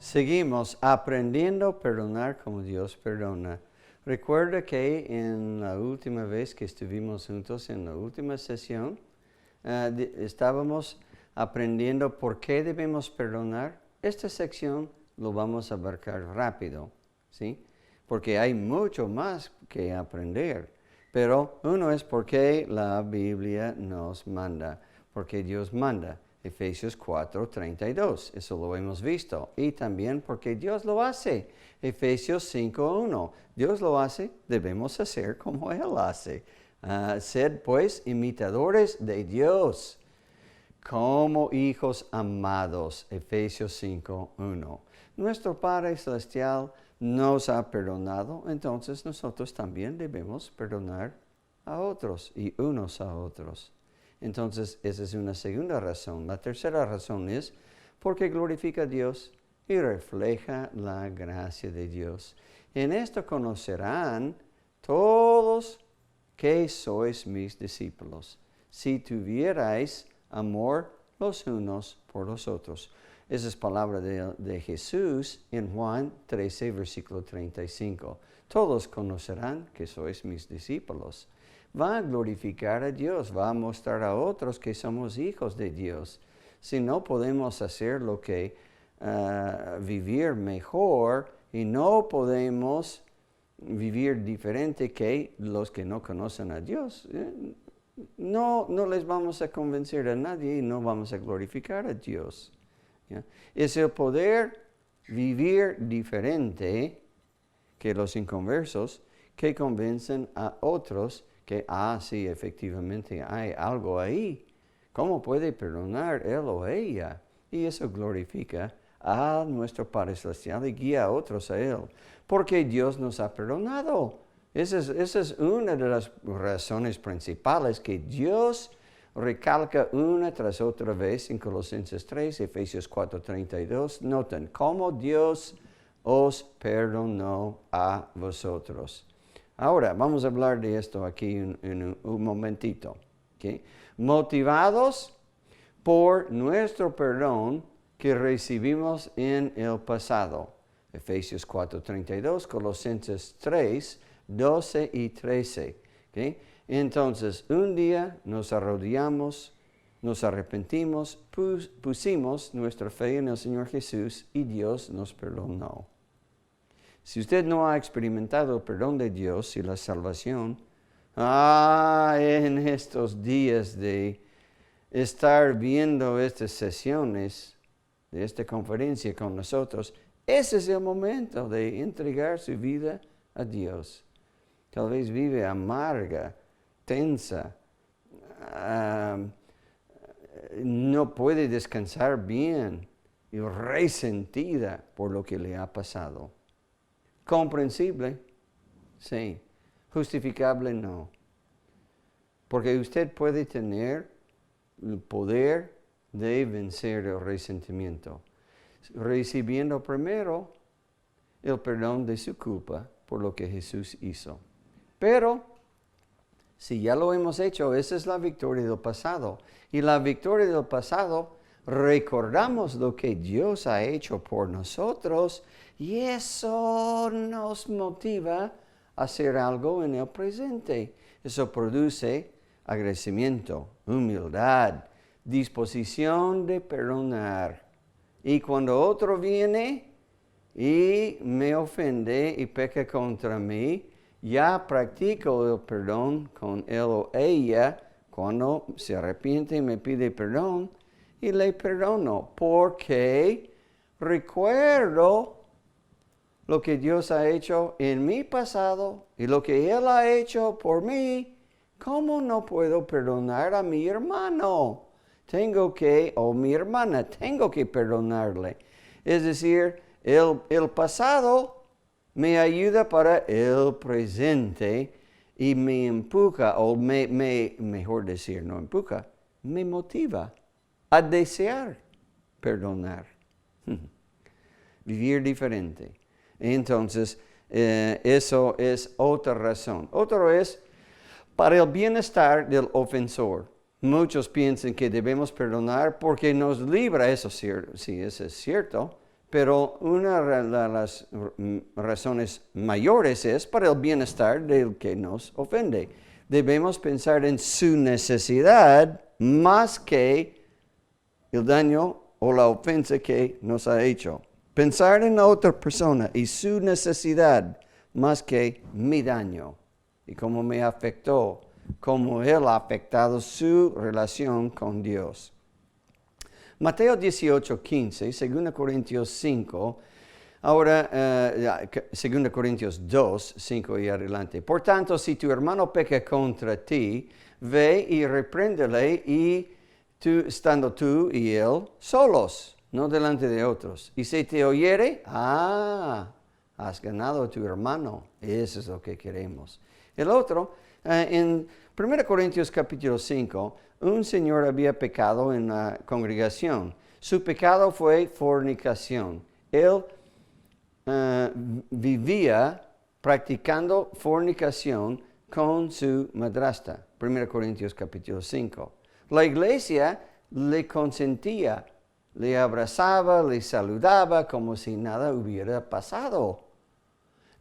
Seguimos aprendiendo a perdonar como Dios perdona. Recuerda que en la última vez que estuvimos juntos, en la última sesión, estábamos aprendiendo por qué debemos perdonar. Esta sección lo vamos a abarcar rápido, ¿sí? Porque hay mucho más que aprender. Pero uno es porque la Biblia nos manda, porque Dios manda. Efesios 4:32, eso lo hemos visto. Y también porque Dios lo hace. Efesios 5:1, Dios lo hace, debemos hacer como Él hace. Sed pues imitadores de Dios, como hijos amados. Efesios 5:1. Nuestro Padre Celestial nos ha perdonado, entonces nosotros también debemos perdonar a otros y unos a otros. Entonces, esa es una segunda razón. La tercera razón es porque glorifica a Dios y refleja la gracia de Dios. En esto conocerán todos que sois mis discípulos, si tuvierais amor los unos por los otros. Esa es palabra de Jesús en Juan 13, versículo 35. Todos conocerán que sois mis discípulos. Va a glorificar a Dios, va a mostrar a otros que somos hijos de Dios. Si no podemos hacer lo que vivir mejor y no podemos vivir diferente que los que no conocen a Dios, no les vamos a convencer a nadie y no vamos a glorificar a Dios. ¿Ya? Es el poder vivir diferente que los inconversos que convencen a otros que, sí, efectivamente hay algo ahí. ¿Cómo puede perdonar él o ella? Y eso glorifica a nuestro Padre Celestial y guía a otros a Él. Porque Dios nos ha perdonado. Esa es una de las razones principales que Dios recalca una tras otra vez en Colosenses 3, Efesios 4:32. Noten cómo Dios os perdonó a vosotros. Ahora, vamos a hablar de esto aquí en un momentito. ¿Okay? Motivados por nuestro perdón que recibimos en el pasado. Efesios 4:32, Colosenses 3, 12 y 13. ¿Okay? Entonces, un día nos arrodillamos, nos arrepentimos, pusimos nuestra fe en el Señor Jesús y Dios nos perdonó. Si usted no ha experimentado el perdón de Dios y la salvación, en estos días de estar viendo estas sesiones, de esta conferencia con nosotros, ese es el momento de entregar su vida a Dios. Tal vez vive amarga, tensa, no puede descansar bien y resentida por lo que le ha pasado. Comprensible, sí. Justificable, no. Porque usted puede tener el poder de vencer el resentimiento, recibiendo primero el perdón de su culpa por lo que Jesús hizo. Pero, si ya lo hemos hecho, esa es la victoria del pasado. Y la victoria del pasado, recordamos lo que Dios ha hecho por nosotros y eso nos motiva a hacer algo en el presente. Eso produce agradecimiento, humildad, disposición de perdonar. Y cuando otro viene y me ofende y peca contra mí, ya practico el perdón con él o ella cuando se arrepiente y me pide perdón y le perdono porque recuerdo lo que Dios ha hecho en mi pasado y lo que Él ha hecho por mí. ¿Cómo no puedo perdonar a mi hermano? Mi hermana, tengo que perdonarle. Es decir, el pasado me ayuda para el presente y me empuja, mejor decir, no empuja, me motiva a desear perdonar. Vivir diferente. Entonces, eso es otra razón. Otro es para el bienestar del ofensor. Muchos piensan que debemos perdonar porque nos libra, eso sí, eso es cierto, pero una de las razones mayores es para el bienestar del que nos ofende. Debemos pensar en su necesidad más que el daño o la ofensa que nos ha hecho. Pensar en la otra persona y su necesidad más que mi daño y cómo me afectó, cómo él ha afectado su relación con Dios. Mateo 18:15, 2 Corintios 5, ahora 2 Corintios 2, 5 y adelante. Por tanto, si tu hermano peca contra ti, ve y repréndele y estando tú y él solos, no delante de otros. Y si te oyere, has ganado a tu hermano. Eso es lo que queremos. El otro, en 1 Corintios capítulo 5, un señor había pecado en la congregación. Su pecado fue fornicación. Él vivía practicando fornicación con su madrastra. 1 Corintios capítulo 5. La iglesia le consentía, le abrazaba, le saludaba como si nada hubiera pasado.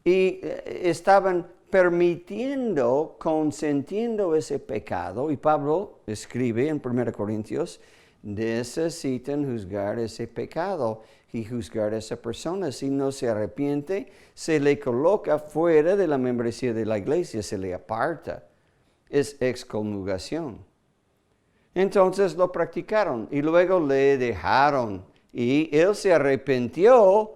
Y estaban permitiendo, consentiendo ese pecado. Y Pablo escribe en 1 Corintios, necesitan juzgar ese pecado y juzgar a esa persona. Si no se arrepiente, se le coloca fuera de la membresía de la iglesia, se le aparta. Es excomulgación. Entonces lo practicaron y luego le dejaron. Y él se arrepintió,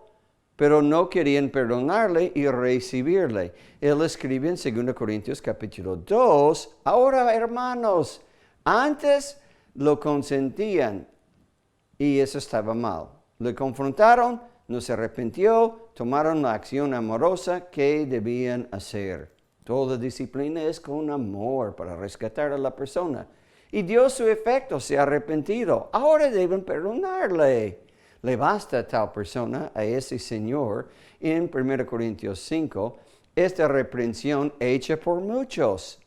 pero no querían perdonarle y recibirle. Él escribe en 2 Corintios capítulo 2, ahora hermanos, antes lo consentían y eso estaba mal. Le confrontaron, no se arrepintió, tomaron la acción amorosa que debían hacer. Toda disciplina es con amor para rescatar a la persona. Y dio su efecto, se ha arrepentido. Ahora deben perdonarle. Le basta a tal persona, a ese señor, en 1 Corintios 5, esta reprensión hecha por muchos.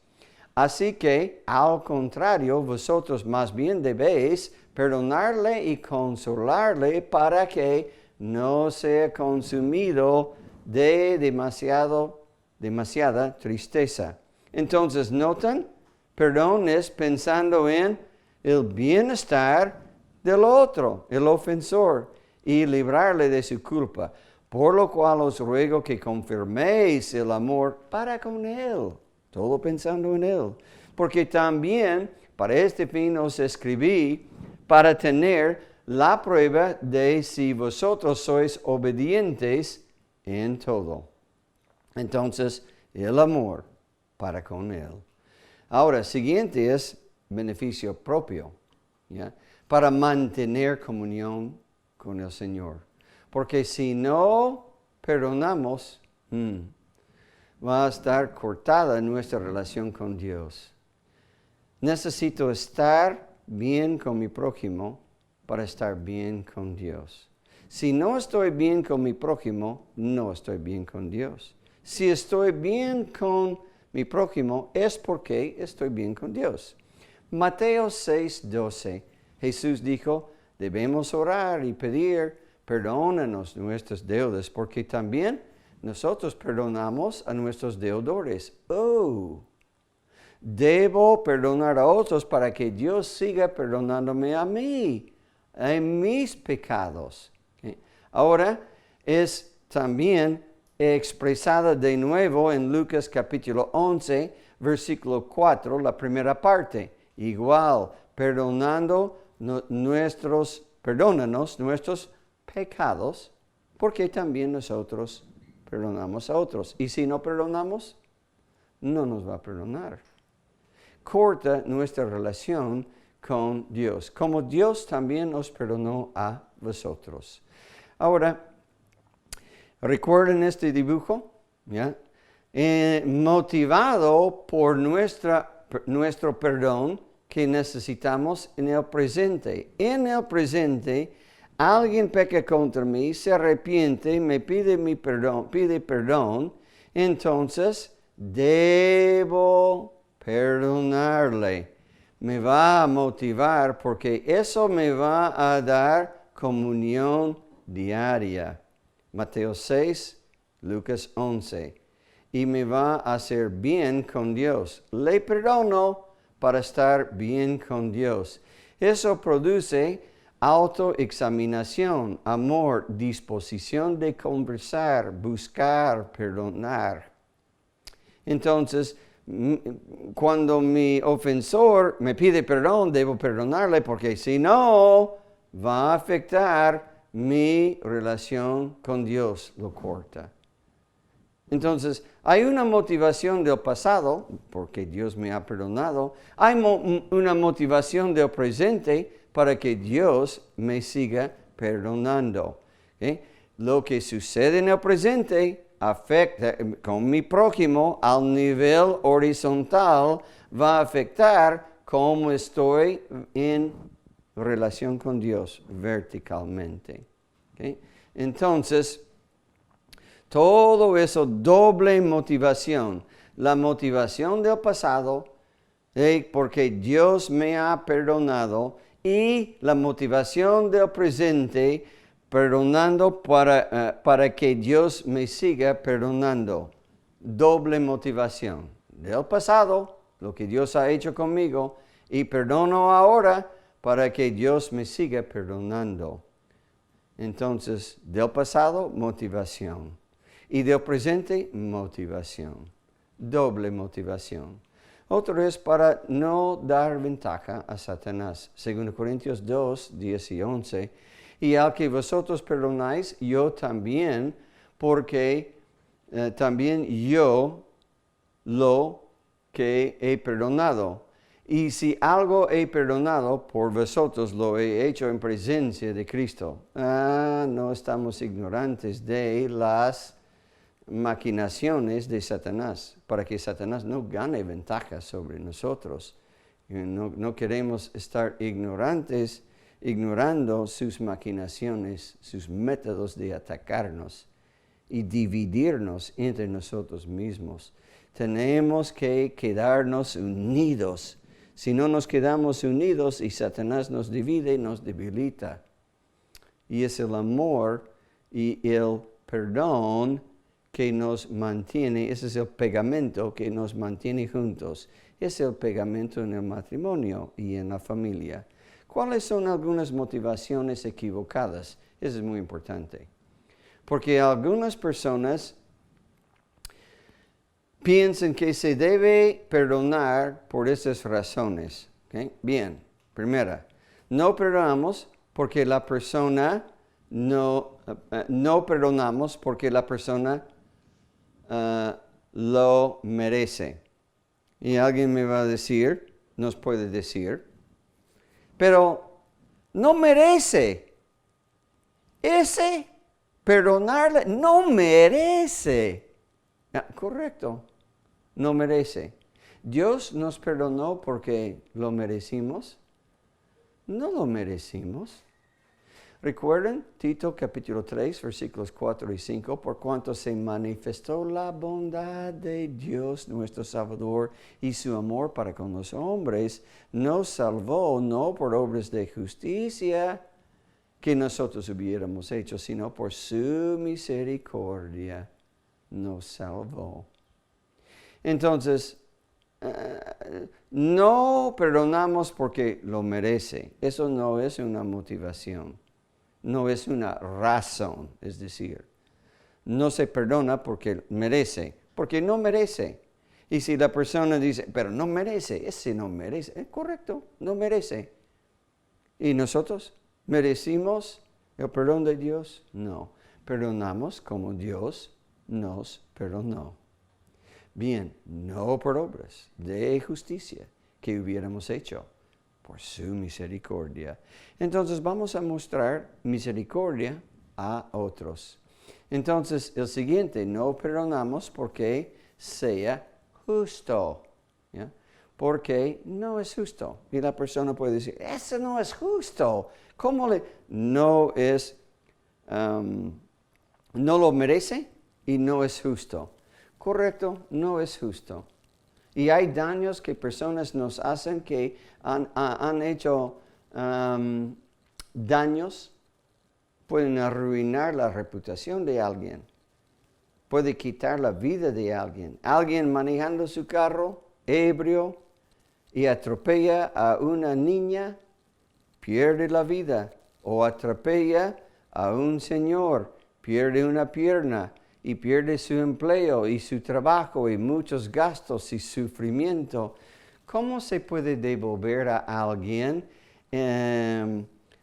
Así que, al contrario, vosotros más bien debéis perdonarle y consolarle para que no sea consumido de demasiada tristeza. Entonces, ¿notan? Perdón es pensando en el bienestar del otro, el ofensor, y librarle de su culpa. Por lo cual os ruego que confirméis el amor para con él, todo pensando en él. Porque también para este fin os escribí, para tener la prueba de si vosotros sois obedientes en todo. Entonces, el amor para con él. Ahora, siguiente es beneficio propio, ¿ya? Para mantener comunión con el Señor. Porque si no perdonamos, va a estar cortada nuestra relación con Dios. Necesito estar bien con mi prójimo para estar bien con Dios. Si no estoy bien con mi prójimo, no estoy bien con Dios. Si estoy bien con mi prójimo, es porque estoy bien con Dios. Mateo 6:12, Jesús dijo, debemos orar y pedir, perdónanos nuestras deudas, porque también nosotros perdonamos a nuestros deudores. Debo perdonar a otros para que Dios siga perdonándome a mí, en mis pecados. ¿Okay? Ahora es también expresada de nuevo en Lucas capítulo 11, versículo 4, la primera parte. Igual, perdónanos nuestros pecados, porque también nosotros perdonamos a otros. Y si no perdonamos, no nos va a perdonar. Corta nuestra relación con Dios, como Dios también nos perdonó a vosotros. Ahora, ¿recuerden este dibujo? ¿Ya? Motivado por nuestro perdón que necesitamos en el presente. En el presente, alguien peca contra mí, se arrepiente, me pide perdón, entonces debo perdonarle. Me va a motivar porque eso me va a dar comunión diaria. Mateo 6, Lucas 11. Y me va a hacer bien con Dios. Le perdono para estar bien con Dios. Eso produce autoexaminación, amor, disposición de conversar, buscar, perdonar. Entonces, cuando mi ofensor me pide perdón, debo perdonarle porque si no, va a afectar mi relación con Dios, lo corta. Entonces, hay una motivación del pasado, porque Dios me ha perdonado. Hay una motivación del presente para que Dios me siga perdonando. ¿Okay? Lo que sucede en el presente afecta con mi prójimo al nivel horizontal, va a afectar cómo estoy en relación con Dios verticalmente. ¿Okay? Entonces, todo eso, doble motivación. La motivación del pasado, porque Dios me ha perdonado, y la motivación del presente, perdonando para que Dios me siga perdonando. Doble motivación. Del pasado, lo que Dios ha hecho conmigo, y perdono ahora para que Dios me siga perdonando. Entonces, del pasado, motivación. Y del presente, motivación. Doble motivación. Otro es para no dar ventaja a Satanás. 2 Corintios 2, 10 y 11. Y al que vosotros perdonáis, yo también, porque también yo lo que he perdonado. Y si algo he perdonado, por vosotros lo he hecho en presencia de Cristo. No estamos ignorantes de las maquinaciones de Satanás, para que Satanás no gane ventaja sobre nosotros. No queremos estar ignorando sus maquinaciones, sus métodos de atacarnos y dividirnos entre nosotros mismos. Tenemos que quedarnos unidos. Si no nos quedamos unidos y Satanás nos divide, nos debilita. Y es el amor y el perdón que nos mantiene, ese es el pegamento que nos mantiene juntos. Es el pegamento en el matrimonio y en la familia. ¿Cuáles son algunas motivaciones equivocadas? Eso es muy importante. Porque algunas personas piensan que se debe perdonar por esas razones. ¿Okay? Bien, primera, no perdonamos porque la persona no perdonamos porque la persona lo merece. Y alguien me va a decir, nos puede decir, pero no merece. Ese perdonarle no merece. Correcto, no merece. ¿Dios nos perdonó porque lo merecimos? No lo merecimos. Recuerden Tito capítulo 3, versículos 4 y 5, por cuanto se manifestó la bondad de Dios nuestro Salvador y su amor para con los hombres, nos salvó no por obras de justicia que nosotros hubiéramos hecho, sino por su misericordia nos salvó. Entonces, no perdonamos porque lo merece. Eso no es una motivación. No es una razón, es decir, no se perdona porque merece, porque no merece. Y si la persona dice, pero no merece, ese no merece, es correcto, no merece. ¿Y nosotros merecimos el perdón de Dios? No, perdonamos como Dios nos perdonó. Bien, no por obras de justicia que hubiéramos hecho, por su misericordia. Entonces vamos a mostrar misericordia a otros. Entonces el siguiente, no perdonamos porque sea justo. ¿Ya? Porque no es justo. Y la persona puede decir, eso no es justo. ¿Cómo le? No es, no lo merece y no es justo. Correcto, no es justo. Y hay daños que personas nos hacen que han hecho daños pueden arruinar la reputación de alguien, puede quitar la vida de alguien. Alguien manejando su carro, ebrio, y atropella a una niña, pierde la vida. O atropella a un señor, pierde una pierna y pierde su empleo y su trabajo y muchos gastos y sufrimiento. ¿Cómo se puede devolver a alguien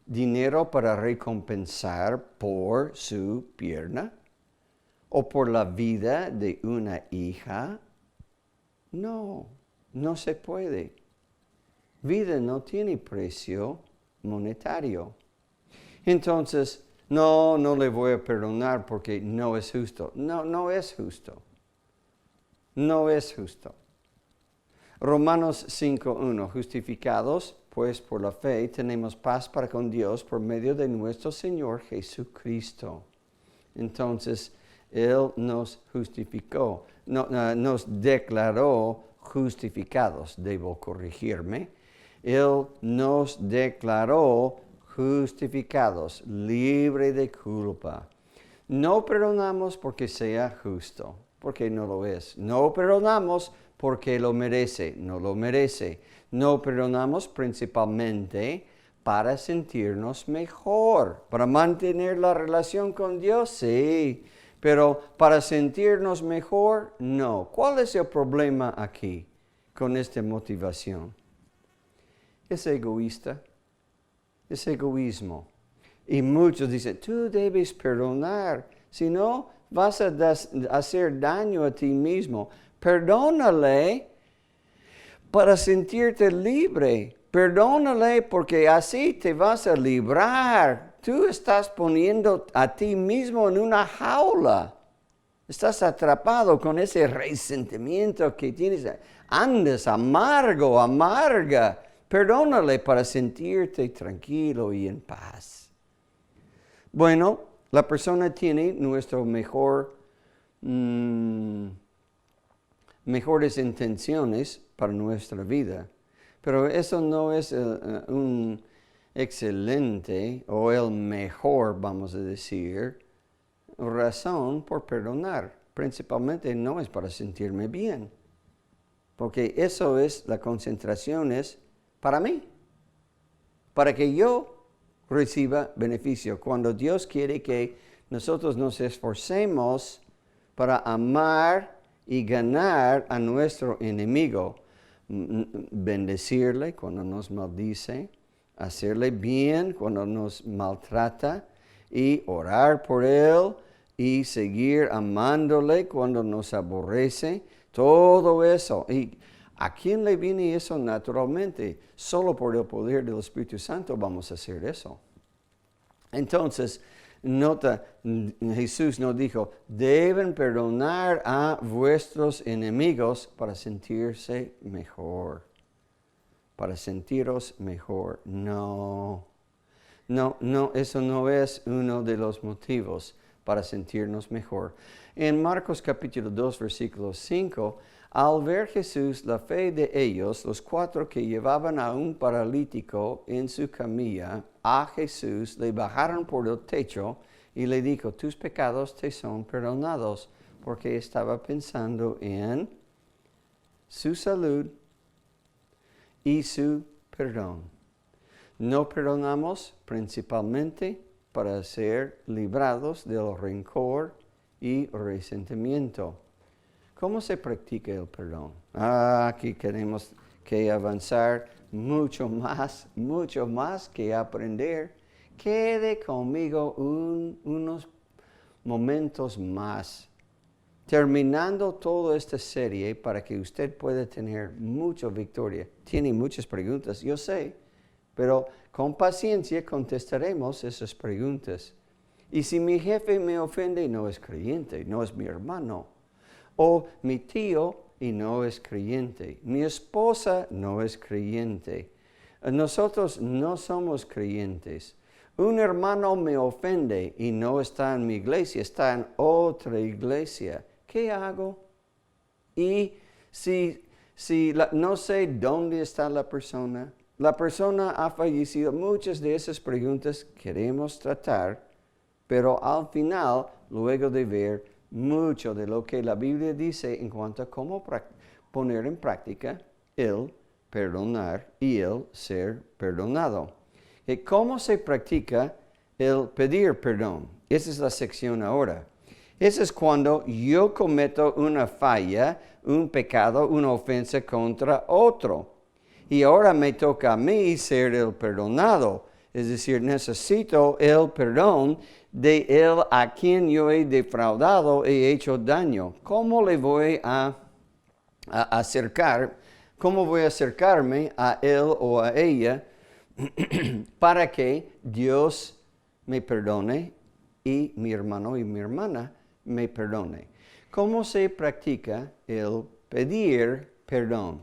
dinero para recompensar por su pierna o por la vida de una hija? No, no se puede. Vida no tiene precio monetario. Entonces, no le voy a perdonar porque no es justo. No es justo. No es justo. Romanos 5:1, justificados, pues por la fe tenemos paz para con Dios por medio de nuestro Señor Jesucristo. Entonces, Él nos justificó, nos declaró justificados. Debo corregirme. Él nos declaró justificados, libre de culpa. No perdonamos porque sea justo, porque no lo es. No perdonamos porque lo merece, no lo merece. No perdonamos principalmente para sentirnos mejor, para mantener la relación con Dios, sí, pero para sentirnos mejor, no. ¿Cuál es el problema aquí con esta motivación? Es egoísta, es egoísmo. Y muchos dicen, tú debes perdonar, si no vas a hacer daño a ti mismo. Perdónale para sentirte libre. Perdónale porque así te vas a librar. Tú estás poniendo a ti mismo en una jaula. Estás atrapado con ese resentimiento que tienes. Andas amarga. Perdónale para sentirte tranquilo y en paz. Bueno, la persona tiene nuestro mejores intenciones para nuestra vida, pero eso no es un excelente o el mejor, vamos a decir, razón por perdonar. Principalmente no es para sentirme bien, porque eso es, la concentración es para mí, para que yo reciba beneficio. Cuando Dios quiere que nosotros nos esforcemos para amar y ganar a nuestro enemigo, bendecirle cuando nos maldice, hacerle bien cuando nos maltrata y orar por él y seguir amándole cuando nos aborrece, todo eso. ¿Y a quién le viene eso naturalmente? Solo por el poder del Espíritu Santo vamos a hacer eso. Entonces, nota, Jesús nos dijo, deben perdonar a vuestros enemigos para sentirse mejor. Para sentiros mejor. No, eso no es uno de los motivos para sentirnos mejor. En Marcos capítulo 2, versículo 5, al ver Jesús la fe de ellos, los 4 que llevaban a un paralítico en su camilla, a Jesús le bajaron por el techo y le dijo, tus pecados te son perdonados, porque estaba pensando en su salud y su perdón. No perdonamos principalmente para ser librados del rencor y resentimiento. ¿Cómo se practica el perdón? Aquí tenemos que avanzar mucho más que aprender. Quede conmigo unos momentos más, terminando toda esta serie para que usted pueda tener mucha victoria. Tiene muchas preguntas, yo sé, pero con paciencia contestaremos esas preguntas. Y si mi jefe me ofende, no es creyente, no es mi hermano. O mi tío y no es creyente. Mi esposa no es creyente. Nosotros no somos creyentes. Un hermano me ofende y no está en mi iglesia, está en otra iglesia. ¿Qué hago? Y si no sé dónde está la persona ha fallecido. Muchas de esas preguntas queremos tratar pero al final, luego de ver mucho de lo que la Biblia dice en cuanto a cómo poner en práctica el perdonar y el ser perdonado. ¿Y cómo se practica el pedir perdón? Esa es la sección ahora. Eso es cuando yo cometo una falla, un pecado, una ofensa contra otro. Y ahora me toca a mí ser el perdonado. Es decir, necesito el perdón de él a quien yo he defraudado, he hecho daño. ¿Cómo le voy a acercar? ¿Cómo voy a acercarme a él o a ella para que Dios me perdone y mi hermano y mi hermana me perdone? ¿Cómo se practica el pedir perdón?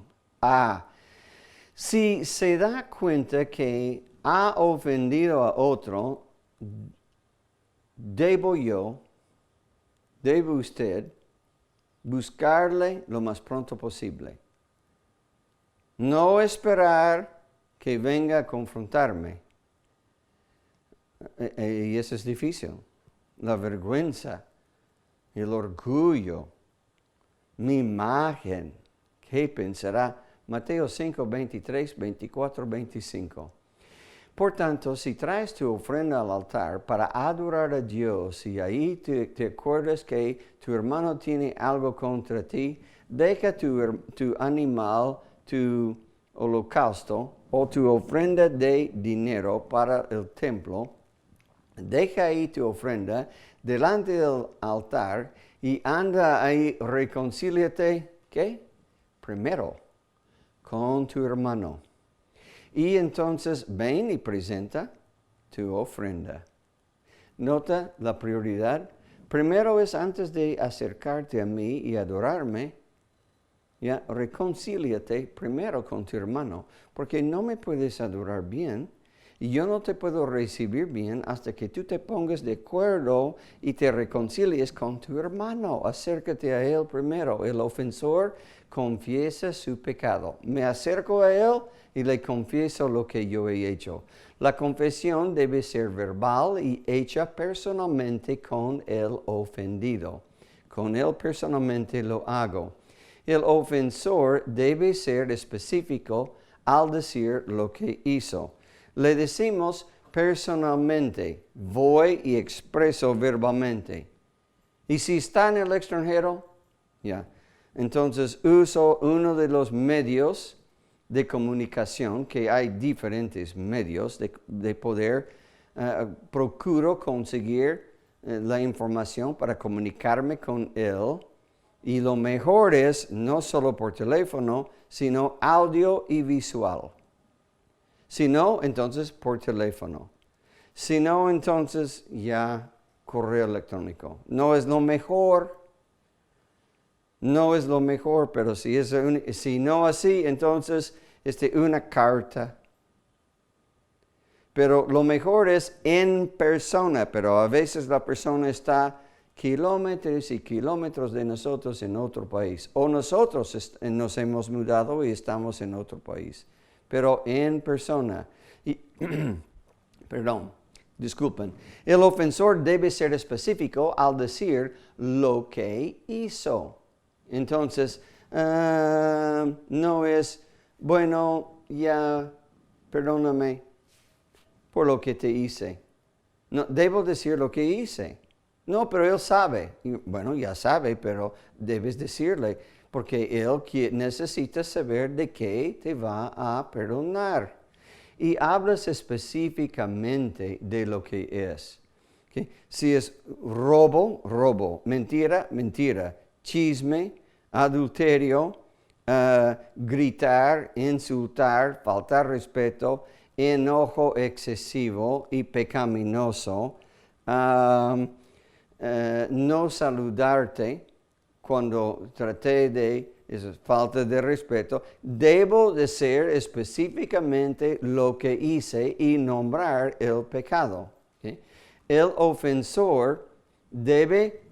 Si se da cuenta que ha ofendido a otro, debe usted buscarle lo más pronto posible. No esperar que venga a confrontarme. Y eso es difícil. La vergüenza, el orgullo, mi imagen. ¿Qué pensará? Mateo 5, 23, 24, 25. Por tanto, si traes tu ofrenda al altar para adorar a Dios y ahí te acuerdas que tu hermano tiene algo contra ti, deja tu animal, tu holocausto o tu ofrenda de dinero para el templo. Deja ahí tu ofrenda delante del altar y anda ahí, reconcíliate, ¿qué? Primero, con tu hermano. Y entonces ven y presenta tu ofrenda. Nota la prioridad. Primero es antes de acercarte a mí y adorarme, ya reconcíliate primero con tu hermano, porque no me puedes adorar bien y yo no te puedo recibir bien hasta que tú te pongas de acuerdo y te reconcilies con tu hermano. Acércate a él primero. El ofensor confiesa su pecado. Me acerco a él y le confieso lo que yo he hecho. La confesión debe ser verbal y hecha personalmente con el ofendido. Con él personalmente lo hago. El ofensor debe ser específico al decir lo que hizo. Le decimos personalmente, voy y expreso verbalmente. Y si está en el extranjero, entonces uso uno de los medios de comunicación, que hay diferentes medios de poder, procuro conseguir la información para comunicarme con él. Y lo mejor es no solo por teléfono, sino audio y visual. Si no, entonces por teléfono. Si no, entonces ya correo electrónico. No es lo mejor. No es lo mejor, pero si no así, entonces una carta. Pero lo mejor es en persona, pero a veces la persona está kilómetros y kilómetros de nosotros en otro país. O nosotros nos hemos mudado y estamos en otro país. Pero en persona. Disculpen. El ofensor debe ser específico al decir lo que hizo. Entonces, no es, bueno, ya, perdóname por lo que te hice. No, debo decir lo que hice. No, pero él sabe. Y, bueno, ya sabe, pero debes decirle, porque él necesita saber de qué te va a perdonar. Y hablas específicamente de lo que es. ¿Okay? Si es robo, robo. Mentira, mentira. Chisme, adulterio, gritar, insultar, faltar respeto, enojo excesivo y pecaminoso, no saludarte cuando traté de falta de respeto, debo decir específicamente lo que hice y nombrar el pecado. ¿Okay? El ofensor debe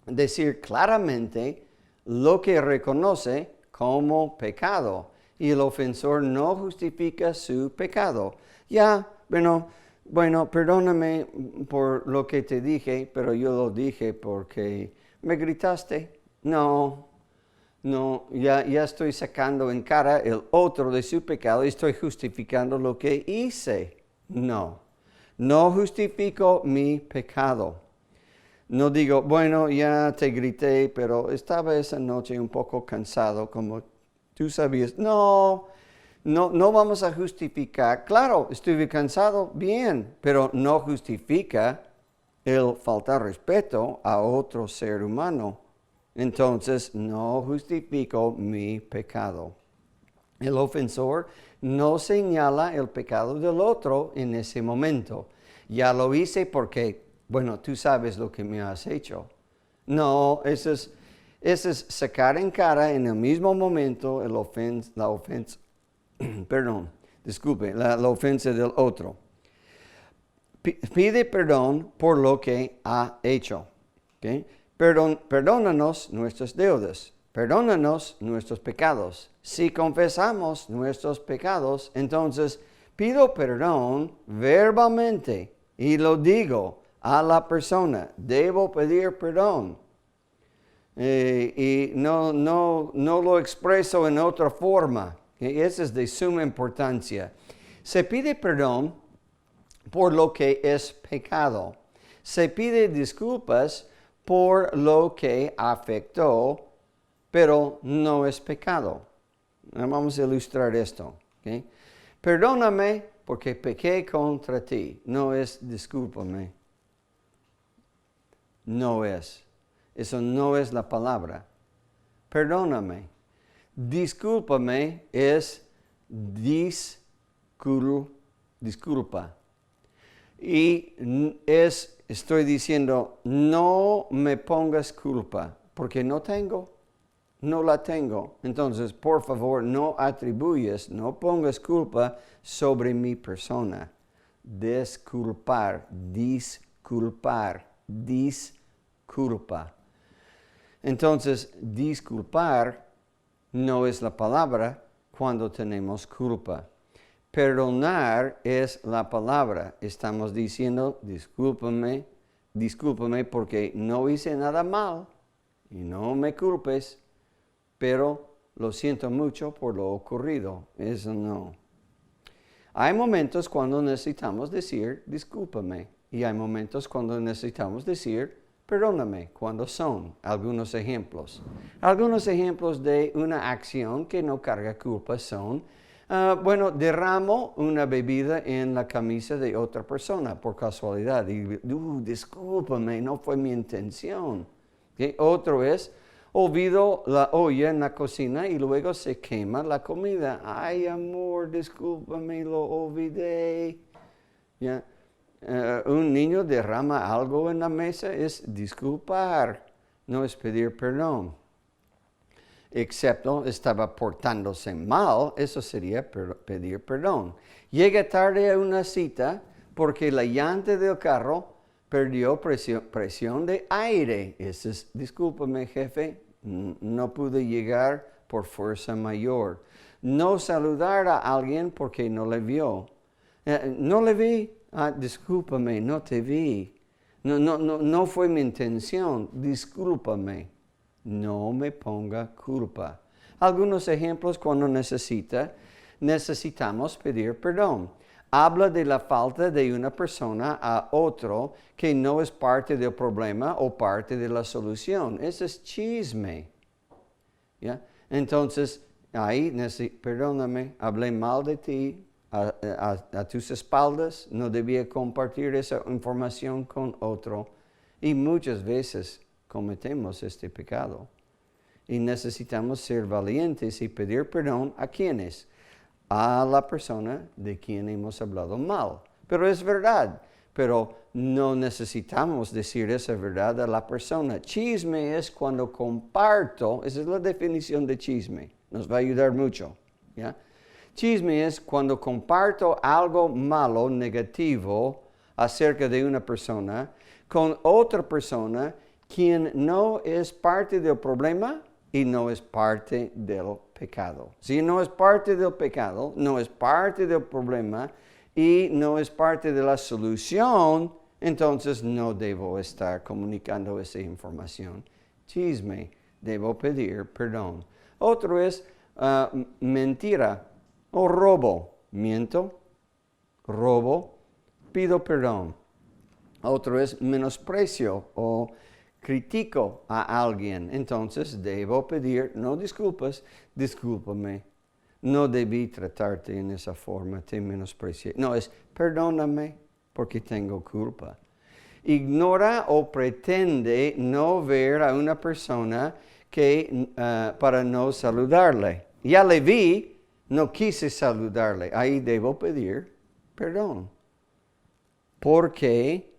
decir claramente lo que reconoce como pecado y el ofensor no justifica su pecado. Ya, bueno, bueno, perdóname por lo que te dije, pero yo lo dije porque me gritaste. No, no, ya estoy sacando en cara el otro de su pecado y estoy justificando lo que hice. No, no justifico mi pecado. No digo, bueno, ya te grité, pero estaba esa noche un poco cansado, como tú sabías. No, no vamos a justificar. Claro, estuve cansado, bien, pero no justifica el faltar respeto a otro ser humano. Entonces, no justifico mi pecado. El ofensor no señala el pecado del otro en ese momento. Ya lo hice porque, bueno, tú sabes lo que me has hecho. No, eso es sacar en cara en el mismo momento la ofensa, perdón, disculpe, la ofensa del otro. Pide perdón por lo que ha hecho. ¿Okay? Perdónanos nuestras deudas. Perdónanos nuestros pecados. Si confesamos nuestros pecados, entonces pido perdón verbalmente y lo digo a la persona. Debo pedir perdón. Y no lo expreso en otra forma. Eso es de suma importancia. Se pide perdón por lo que es pecado. Se pide disculpas por lo que afectó, pero no es pecado. Vamos a ilustrar esto. ¿Okay? Perdóname porque pequé contra ti. No es discúlpame. No es. Eso no es la palabra. Perdóname. Discúlpame es disculpa. Y estoy diciendo, no me pongas culpa, porque no la tengo. Entonces, por favor, no pongas culpa sobre mi persona. Disculpa. Entonces, disculpar no es la palabra cuando tenemos culpa. Perdonar es la palabra. Estamos diciendo, discúlpame porque no hice nada mal y no me culpes, pero lo siento mucho por lo ocurrido. Eso no. Hay momentos cuando necesitamos decir, discúlpame, y hay momentos cuando necesitamos decir, perdóname. Cuando son algunos ejemplos. Algunos ejemplos de una acción que no carga culpa son, derramo una bebida en la camisa de otra persona por casualidad. Y, discúlpame, no fue mi intención. ¿Okay? Otro es, olvido la olla en la cocina y luego se quema la comida. Ay, amor, discúlpame, lo olvidé. ¿Ya? Un niño derrama algo en la mesa, es disculpar, no es pedir perdón. Excepto estaba portándose mal, eso sería pedir perdón. Llega tarde a una cita porque la llanta del carro perdió presión de aire. Eso es, discúlpame, jefe, no pude llegar por fuerza mayor. No saludar a alguien porque no le vio. No le vi. Discúlpame, no te vi. No fue mi intención. Discúlpame. No me ponga culpa. Algunos ejemplos cuando necesitamos pedir perdón. Habla de la falta de una persona a otro que no es parte del problema o parte de la solución. Eso es chisme. ¿Ya? Entonces, ahí perdóname, hablé mal de ti a tus espaldas, no debía compartir esa información con otro. Y muchas veces cometemos este pecado. Y necesitamos ser valientes y pedir perdón a quienes, a la persona de quien hemos hablado mal. Pero es verdad, pero no necesitamos decir esa verdad a la persona. Chisme es cuando comparto, esa es la definición de chisme, nos va a ayudar mucho. ¿Ya? Chisme es cuando comparto algo malo, negativo, acerca de una persona, con otra persona quien no es parte del problema y no es parte del pecado. Si no es parte del pecado, no es parte del problema y no es parte de la solución, entonces no debo estar comunicando esa información. Chisme, debo pedir perdón. Otro es mentira o robo. Miento, robo, pido perdón. Otro es menosprecio o critico a alguien. Entonces debo pedir, no disculpas, discúlpame. No debí tratarte en esa forma, te menosprecié. No, es perdóname porque tengo culpa. Ignora o pretende no ver a una persona para no saludarle. Ya le vi, no quise saludarle. Ahí debo pedir perdón. Porque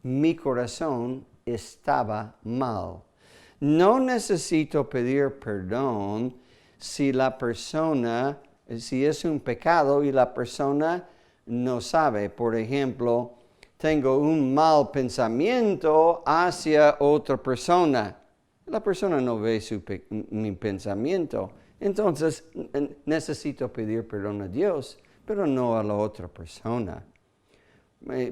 mi corazón estaba mal. No necesito pedir perdón si es un pecado y la persona no sabe. Por ejemplo, tengo un mal pensamiento hacia otra persona. La persona no ve mi pensamiento. Entonces, necesito pedir perdón a Dios, pero no a la otra persona.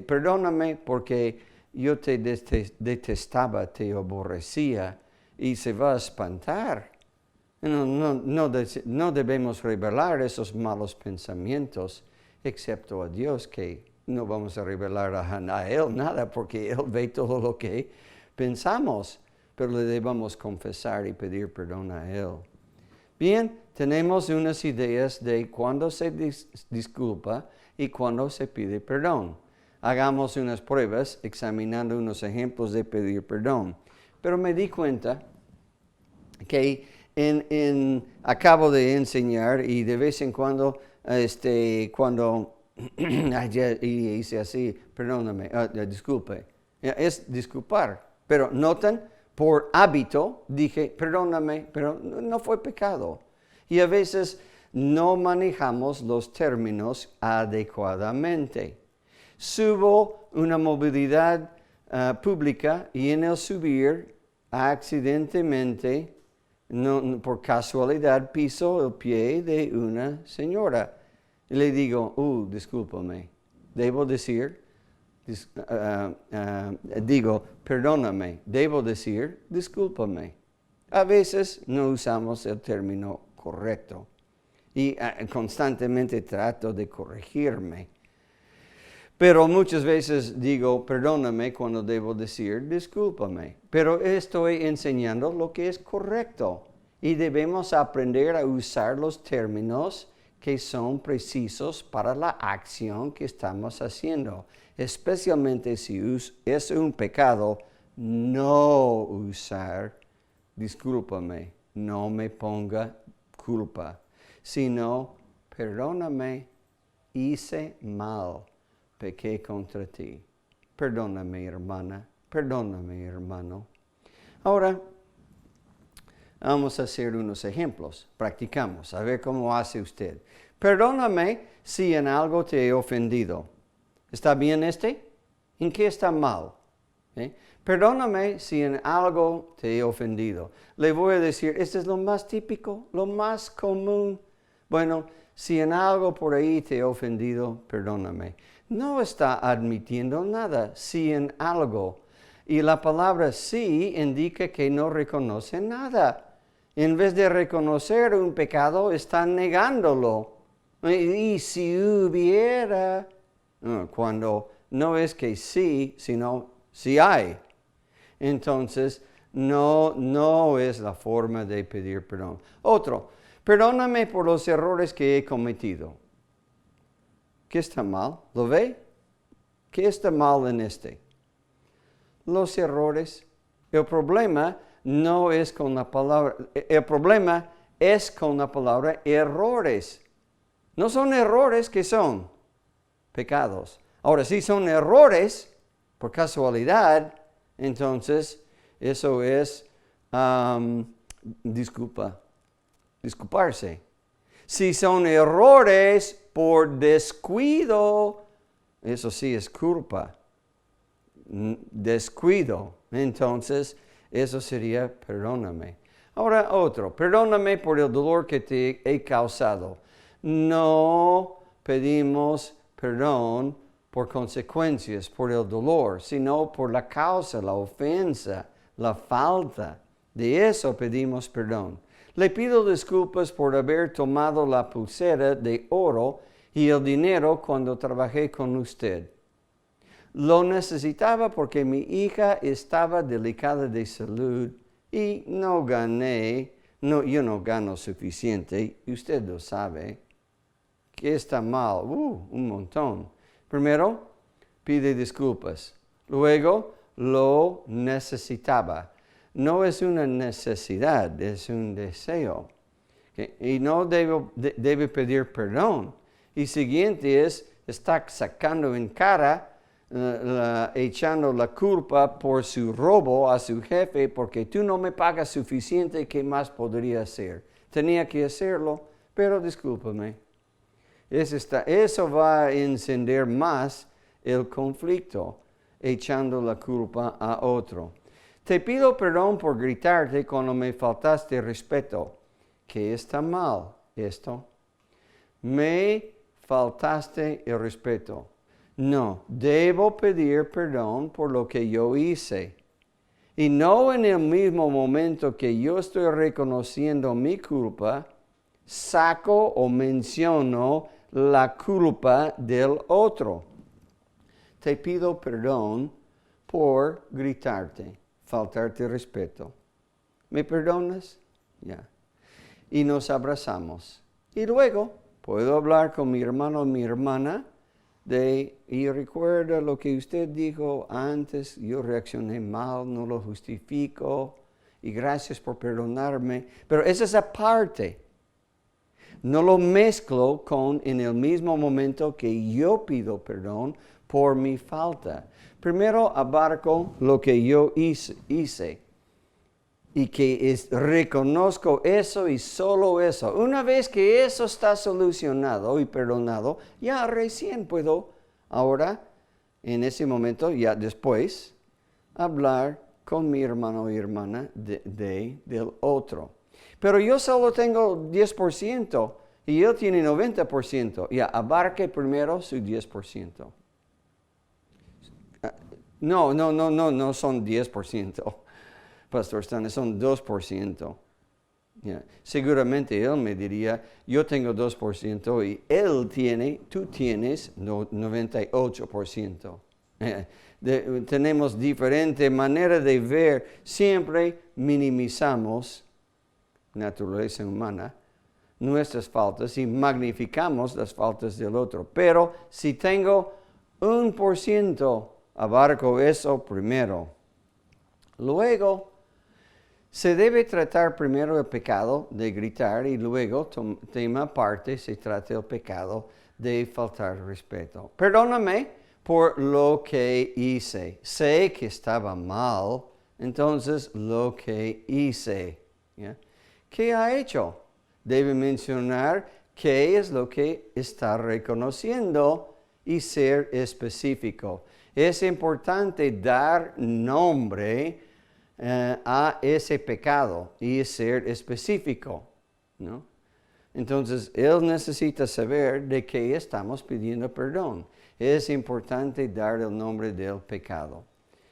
Perdóname porque yo te detestaba, te aborrecía y se va a espantar. No debemos revelar esos malos pensamientos, excepto a Dios, que no vamos a revelar a Él nada porque Él ve todo lo que pensamos, pero le debemos confesar y pedir perdón a Él. Bien, tenemos unas ideas de cuándo se disculpa y cuándo se pide perdón. Hagamos unas pruebas examinando unos ejemplos de pedir perdón. Pero me di cuenta que acabo de enseñar y de vez en cuando, cuando hice así, perdóname, disculpe, es disculpar. Pero notan, por hábito dije, perdóname, pero no fue pecado. Y a veces no manejamos los términos adecuadamente. Subo una movilidad pública y en el subir, accidentalmente, por casualidad, piso el pie de una señora. Y le digo, discúlpame, debo decir, perdóname, debo decir, discúlpame. A veces no usamos el término correcto y constantemente trato de corregirme. Pero muchas veces digo, perdóname cuando debo decir, discúlpame. Pero estoy enseñando lo que es correcto. Y debemos aprender a usar los términos que son precisos para la acción que estamos haciendo. Especialmente si es un pecado, no usar, discúlpame, no me ponga culpa. Sino, perdóname, hice mal. Pequé contra ti. Perdóname, hermana. Perdóname, hermano. Ahora, vamos a hacer unos ejemplos. Practicamos. A ver cómo hace usted. Perdóname si en algo te he ofendido. ¿Está bien este? ¿En qué está mal? Perdóname si en algo te he ofendido. Le voy a decir, este es lo más típico, lo más común. Bueno, si en algo por ahí te he ofendido, perdóname. No está admitiendo nada, si en algo. Y la palabra sí indica que no reconoce nada. En vez de reconocer un pecado, está negándolo. Y si hubiera, cuando no es que sí, sino sí hay. Entonces, no es la forma de pedir perdón. Otro, perdóname por los errores que he cometido. ¿Qué está mal? ¿Lo ve? ¿Qué está mal en este? Los errores. El problema no es con la palabra. El problema es con la palabra errores. No son errores que son pecados. Ahora, si son errores por casualidad, entonces eso es disculparse. Si son errores por descuido, eso sí es culpa. Descuido. Entonces, eso sería perdóname. Ahora otro, perdóname por el dolor que te he causado. No pedimos perdón por consecuencias, por el dolor, sino por la causa, la ofensa, la falta. De eso pedimos perdón. Le pido disculpas por haber tomado la pulsera de oro y el dinero cuando trabajé con usted. Lo necesitaba porque mi hija estaba delicada de salud y yo no gano suficiente, y usted lo sabe, que está mal, un montón. Primero, pide disculpas. Luego, lo necesitaba. No es una necesidad, es un deseo. ¿Okay? Y no debe pedir perdón. Y siguiente está sacando en cara, echando la culpa por su robo a su jefe, porque tú no me pagas suficiente, ¿qué más podría hacer? Tenía que hacerlo, pero discúlpame. Eso va a encender más el conflicto, echando la culpa a otro. Te pido perdón por gritarte cuando me faltaste respeto. ¿Qué está mal esto? Me faltaste el respeto. No, debo pedir perdón por lo que yo hice. Y no en el mismo momento que yo estoy reconociendo mi culpa, saco o menciono la culpa del otro. Te pido perdón por gritarte, faltarte respeto. ¿Me perdonas? Ya. Y nos abrazamos. Y luego puedo hablar con mi hermano o mi hermana y recuerda lo que usted dijo antes, yo reaccioné mal, no lo justifico, y gracias por perdonarme. Pero esa es aparte. No lo mezclo en el mismo momento que yo pido perdón por mi falta. Primero abarco lo que yo hice y que reconozco eso y solo eso. Una vez que eso está solucionado y perdonado, ya recién puedo ahora, en ese momento, ya después, hablar con mi hermano y hermana del otro. Pero yo solo tengo 10% y él tiene 90%. Ya, abarque primero su 10%. No son 10%. Pastor Stanley, son 2%. Yeah. Seguramente él me diría, yo tengo 2% y tú tienes 98%. Tenemos diferente manera de ver, siempre minimizamos naturaleza humana, nuestras faltas y magnificamos las faltas del otro. Pero si tengo 1%, abarco eso primero. Luego, se debe tratar primero el pecado de gritar y luego, tema aparte, se trata el pecado de faltar respeto. Perdóname por lo que hice. Sé que estaba mal, entonces lo que hice. ¿Yeah? ¿Qué ha hecho? Debe mencionar qué es lo que está reconociendo y ser específico. Es importante dar nombre a ese pecado y ser específico, ¿no? Entonces, él necesita saber de qué estamos pidiendo perdón. Es importante dar el nombre del pecado.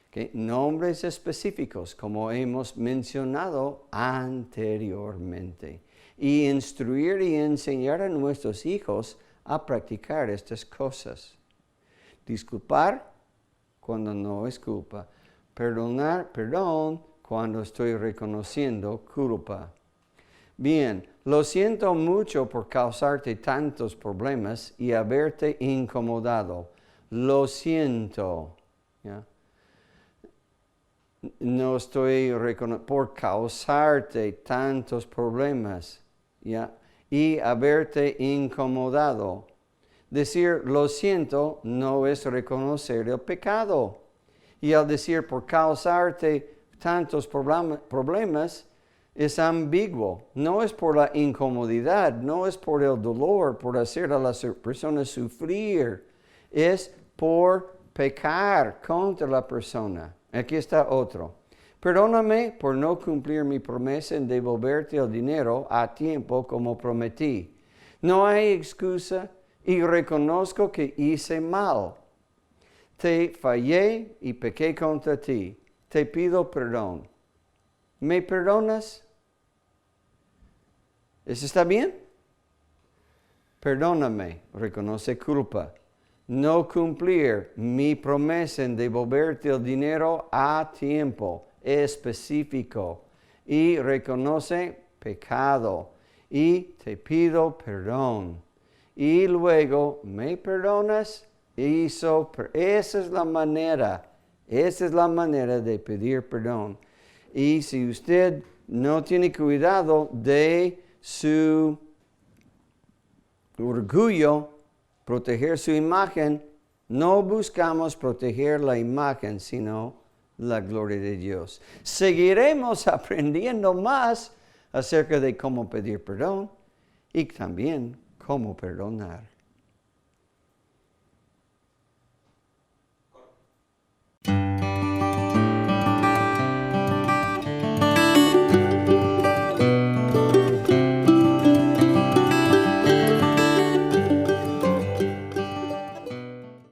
¿Okay? Nombres específicos, como hemos mencionado anteriormente. Y instruir y enseñar a nuestros hijos a practicar estas cosas. Disculpar cuando no es culpa. Perdón cuando estoy reconociendo culpa. Bien, lo siento mucho por causarte tantos problemas y haberte incomodado. Lo siento. ¿Ya? No estoy por causarte tantos problemas, ¿ya? Y haberte incomodado. Decir lo siento no es reconocer el pecado. Y al decir por causarte tantos problemas, es ambiguo. No es por la incomodidad, no es por el dolor, por hacer a las personas sufrir. Es por pecar contra la persona. Aquí está otro. Perdóname por no cumplir mi promesa en devolverte el dinero a tiempo como prometí. No hay excusa y reconozco que hice mal. Te fallé y pequé contra ti. Te pido perdón. ¿Me perdonas? ¿Eso está bien? Perdóname, reconoce culpa. No cumplir mi promesa en devolverte el dinero a tiempo específico. Y reconoce pecado. Y te pido perdón. Y luego, ¿me perdonas? Esa es la manera de pedir perdón. Y si usted no tiene cuidado de su orgullo, proteger su imagen, no buscamos proteger la imagen, sino la gloria de Dios. Seguiremos aprendiendo más acerca de cómo pedir perdón y también cómo perdonar.